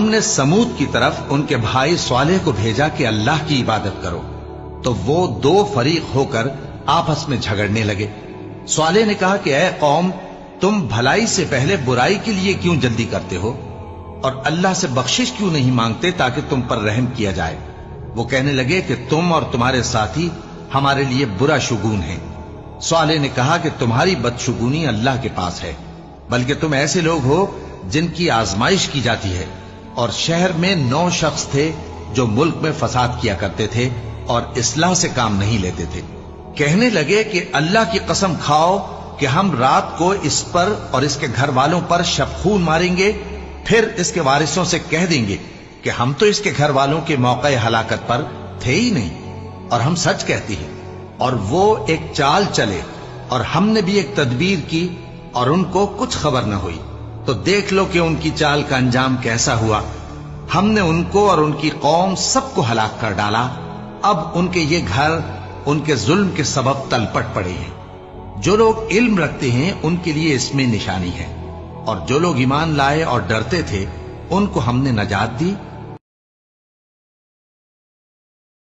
نے سمود کی طرف ان کے بھائی صالح کو بھیجا کہ اللہ کی عبادت کرو، تو وہ دو فریق ہو کر آپس میں جھگڑنے لگے۔ صالح نے کہا کہ اے قوم، تم بھلائی سے پہلے برائی کے لیے کیوں جلدی کرتے ہو اور اللہ سے بخشش کیوں نہیں مانگتے تاکہ تم پر رحم کیا جائے؟ وہ کہنے لگے کہ تم اور تمہارے ساتھی ہمارے لیے برا شگون ہیں۔ صالح نے کہا کہ تمہاری بدشگونی اللہ کے پاس ہے، بلکہ تم ایسے لوگ ہو جن کی آزمائش کی جاتی ہے، اور شہر میں 9 شخص تھے جو ملک میں فساد کیا کرتے تھے اور اصلاح سے کام نہیں لیتے تھے۔ کہنے لگے کہ اللہ کی قسم کھاؤ کہ ہم رات کو اس پر اور اس کے گھر والوں پر شبخون ماریں گے، پھر اس کے وارثوں سے کہہ دیں گے کہ ہم تو اس کے گھر والوں کے موقع ہلاکت پر تھے ہی نہیں، اور ہم سچ کہتی ہیں۔ اور وہ ایک چال چلے، اور ہم نے بھی ایک تدبیر کی اور ان کو کچھ خبر نہ ہوئی، تو دیکھ لو کہ ان کی چال کا انجام کیسا ہوا۔ ہم نے ان کو اور ان کی قوم سب کو ہلاک کر ڈالا، اب ان کے یہ گھر ان کے ظلم کے سبب تلپٹ پڑے ہیں۔ جو لوگ علم رکھتے ہیں ان کے لیے اس میں نشانی ہے، اور جو لوگ ایمان لائے اور ڈرتے تھے ان کو ہم نے نجات دی